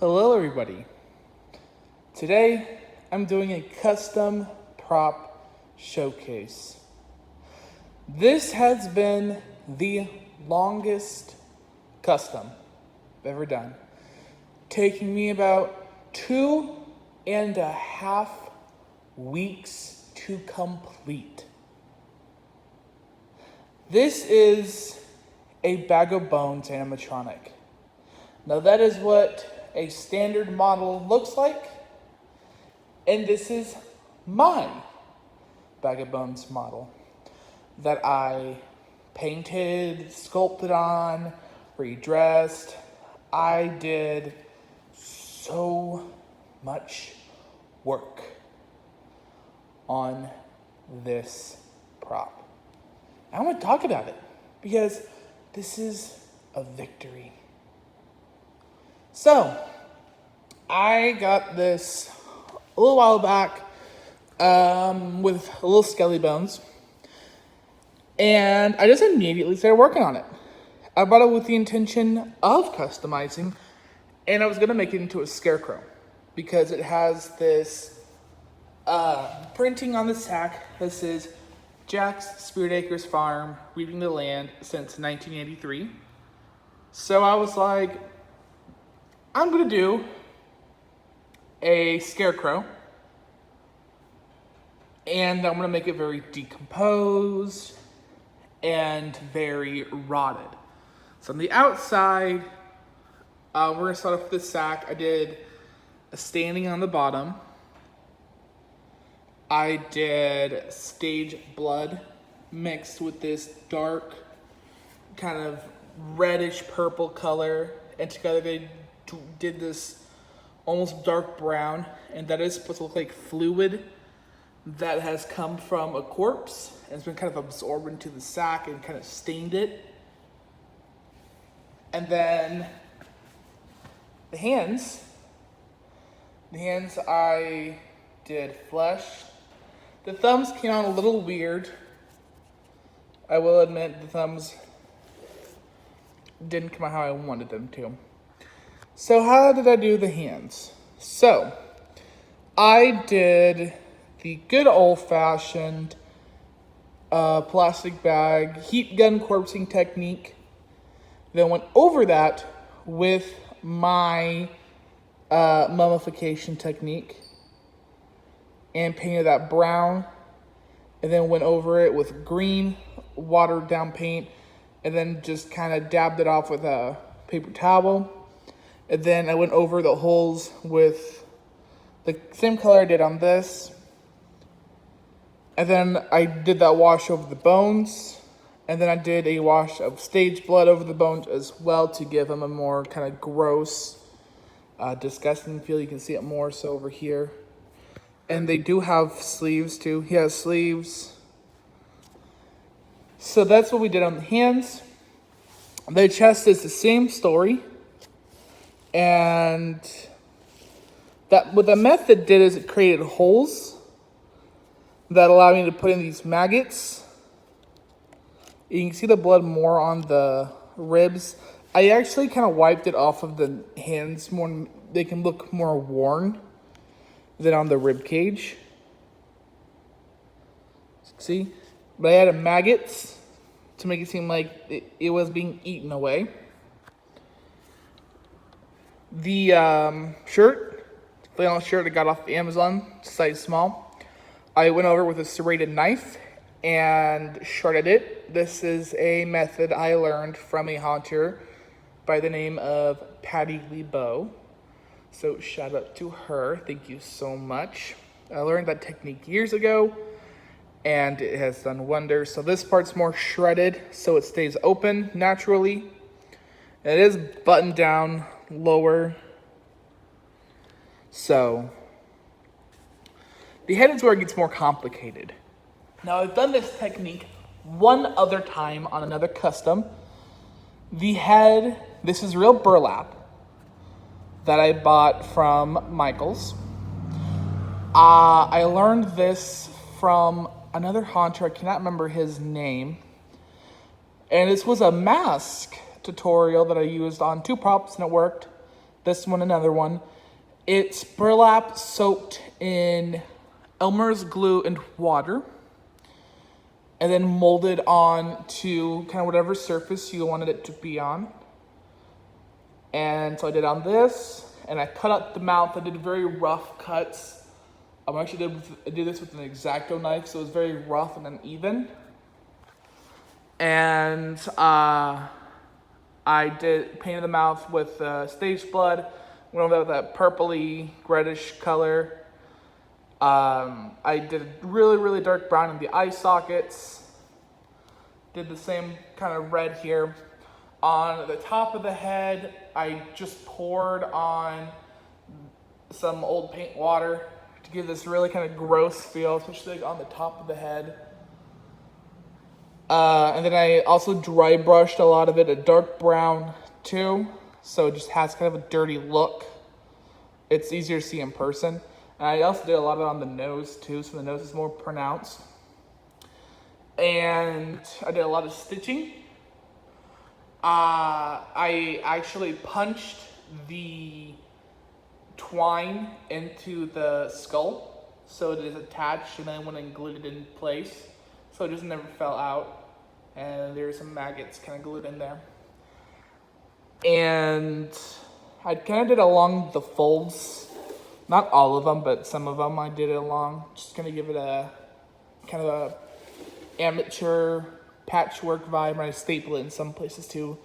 Hello everybody. Today I'm doing a custom prop showcase. This has been the longest custom I've ever done, taking me about 2.5 weeks to complete. This is a Bag of Bones animatronic. Now that is what a standard model looks like, and this is my Bag of Bones model that I painted, sculpted on, redressed. I did so much work on this prop. I want to talk about it because this is a victory. So, I got this a little while back with a little skelly bones, and I just immediately started working on it. I bought it with the intention of customizing, and I was going to make it into a scarecrow because it has this printing on the sack that says Jack's Spirit Acres Farm, Weaving the Land since 1983. So I was like, I'm going to do a scarecrow, and I'm going to make it very decomposed and very rotted. So on the outside, we're going to start off with this sack. I did a standing on the bottom. I did stage blood mixed with this dark kind of reddish purple color, and together they did this almost dark brown, and that is supposed to look like fluid that has come from a corpse and it's been kind of absorbed into the sack and kind of stained it. And then the hands I did flesh. The thumbs came out a little weird. I will admit the thumbs didn't come out how I wanted them to. So how did I do the hands? So I did the good old-fashioned plastic bag heat gun corpsing technique. Then went over that with my mummification technique and painted that brown, and then went over it with green watered down paint, and then just kind of dabbed it off with a paper towel. And then I went over the holes with the same color I did on this. And then I did that wash over the bones. And then I did a wash of stage blood over the bones as well to give them a more kind of gross, disgusting feel. You can see it more so over here. And they do have sleeves too. He has sleeves. So that's what we did on the hands. The chest is the same story. And what the method did is it created holes that allowed me to put in these maggots. You can see the blood more on the ribs. I actually kind of wiped it off of the hands more. They can look more worn than on the rib cage. See? But I added maggots to make it seem like it was being eaten away. The flannel shirt I got off Amazon, size small. I went over with a serrated knife and shredded it. This is a method I learned from a haunter by the name of Patty LeBeau. So shout out to her. Thank you so much. I learned that technique years ago, and it has done wonders. So this part's more shredded, so it stays open naturally. And it is buttoned down lower. So the head is where it gets more complicated. Now I've done this technique one other time on another custom. The head, this is real burlap that I bought from Michaels. I learned this from another haunter, I cannot remember his name. And this was a mask tutorial that I used on two props and it worked. This one, another one. It's burlap soaked in Elmer's glue and water, and then molded on to kind of whatever surface you wanted it to be on. And so I did on this, and I cut out the mouth. I did very rough cuts. I did this with an X-Acto knife, so it was very rough and uneven. And I painted the mouth with stage blood. Went over that with that purpley, reddish color. I did really, really dark brown in the eye sockets. Did the same kind of red here. On the top of the head, I just poured on some old paint water to give this really kind of gross feel, especially like on the top of the head. And then I also dry brushed a lot of it a dark brown too, so it just has kind of a dirty look. It's easier to see in person. And I also did a lot of it on the nose too, so the nose is more pronounced. And I did a lot of stitching. I actually punched the twine into the skull, so it is attached, and then I went and glued it in place, so it just never fell out. And there's some maggots kind of glued in there. And I kind of did along the folds, not all of them, but some of them I did it along, just gonna give it a kind of a amateur patchwork vibe. And I stapled it in some places too.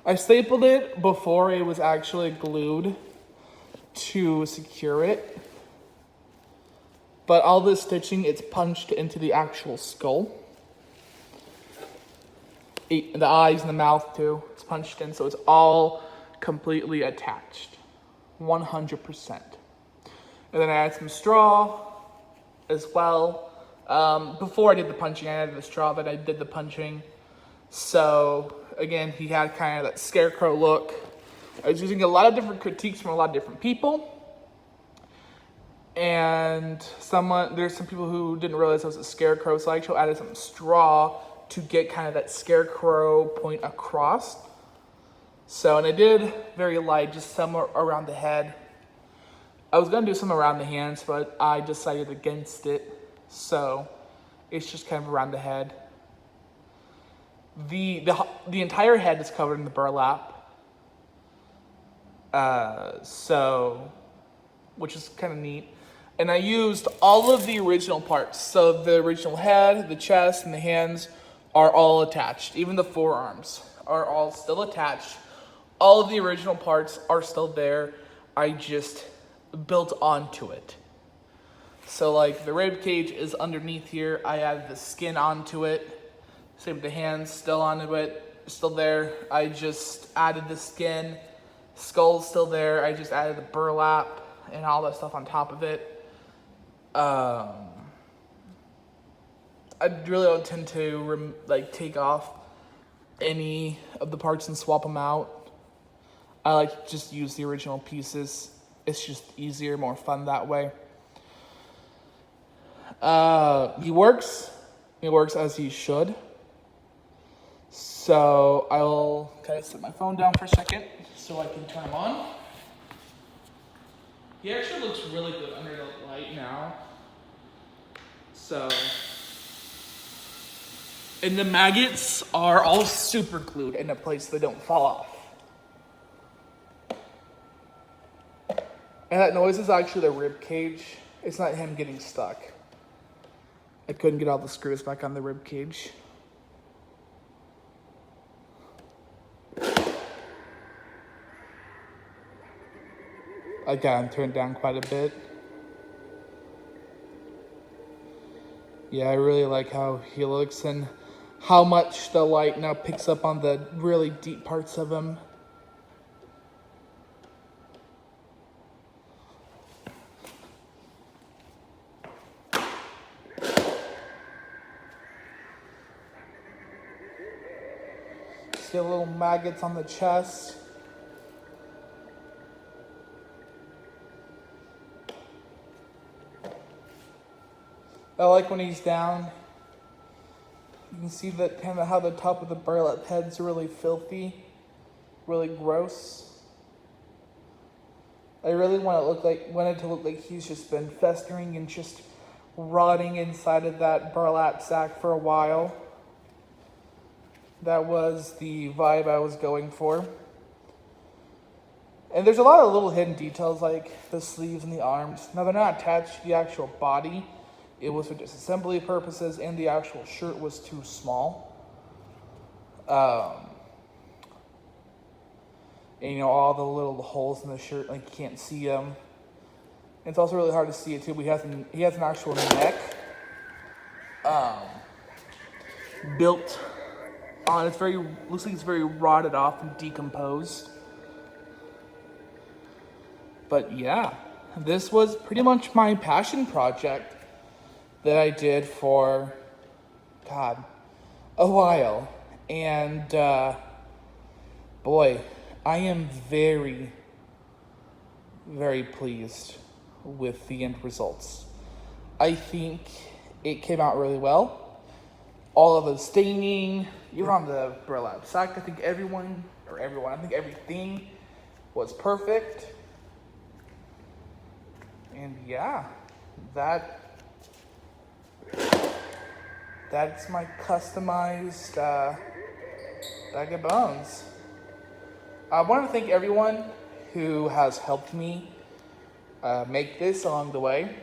I stapled it before it was actually glued to secure it. But all this stitching, it's punched into the actual skull. The eyes and the mouth too, it's punched in, so it's all completely attached, 100%. And then I added some straw as well. Before I did the punching, I added the straw, but I did the punching. So again, he had kind of that scarecrow look. I was using a lot of different critiques from a lot of different people. And there's some people who didn't realize I was a scarecrow, so I actually added some straw to get kind of that scarecrow point across. So, and I did very light, just some around the head. I was gonna do some around the hands, but I decided against it. So, it's just kind of around the head. The entire head is covered in the burlap. Which is kind of neat. And I used all of the original parts. So the original head, the chest, and the hands are all attached. Even the forearms are all still attached. All of the original parts are still there. I just built onto it. So like the rib cage is underneath here. I added the skin onto it. Same with the hands, still onto it, still there. I just added the skin. Skull's still there. I just added the burlap and all that stuff on top of it. I really don't tend to take off any of the parts and swap them out. I like to just use the original pieces. It's just easier, more fun that way. He works as he should. So I'll kind of set my phone down for a second so I can turn him on. He actually looks really good under the light now. So, and the maggots are all super glued in a place so they don't fall off. And that noise is actually the rib cage. It's not him getting stuck. I couldn't get all the screws back on the rib cage. I got him turned down quite a bit. Yeah, I really like how he looks and how much the light now picks up on the really deep parts of him. See little maggots on the chest. I like when he's down. You can see that kind of how the top of the burlap head's really filthy, really gross. I really wanted to look like he's just been festering and just rotting inside of that burlap sack for a while. That was the vibe I was going for. And there's a lot of little hidden details like the sleeves and the arms. Now they're not attached to the actual body. It was for disassembly purposes, and the actual shirt was too small. And you know, all the little holes in the shirt, like you can't see them. It's also really hard to see it too, but he has an actual neck built on. Looks like it's very rotted off and decomposed. But yeah, this was pretty much my passion project that I did for, God, a while. And boy, I am very, very pleased with the end results. I think it came out really well. All of the staining, even on the burlap sack, I think everything was perfect. And yeah, that's my customized bag of bones. I want to thank everyone who has helped me make this along the way.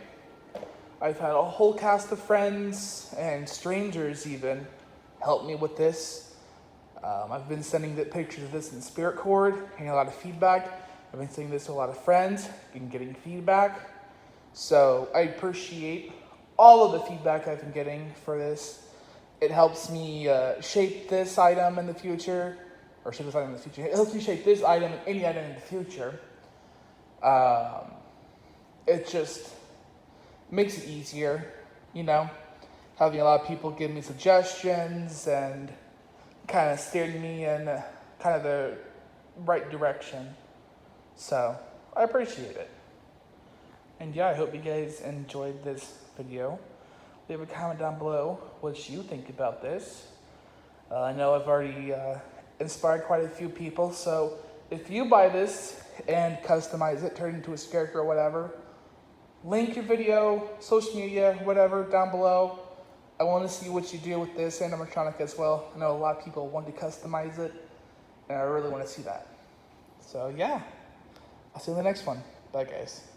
I've had a whole cast of friends and strangers even help me with this. I've been sending the pictures of this in Spirit Cord, getting a lot of feedback. I've been sending this to a lot of friends and getting feedback. So I appreciate all of the feedback I've been getting for this. It helps me shape this item in the future, or shape this item in the future. It helps me shape this item and any item in the future. It just makes it easier, you know, having a lot of people give me suggestions and kind of steering me in kind of the right direction. So I appreciate it. And yeah, I hope you guys enjoyed this video. Leave a comment down below what you think about this. I know I've already inspired quite a few people, so if you buy this and customize it, turn it into a scarecrow or whatever, link your video, social media, whatever, down below. I want to see what you do with this animatronic as well. I know a lot of people want to customize it, and I really want to see that. So yeah, I'll see you in the next one. Bye guys.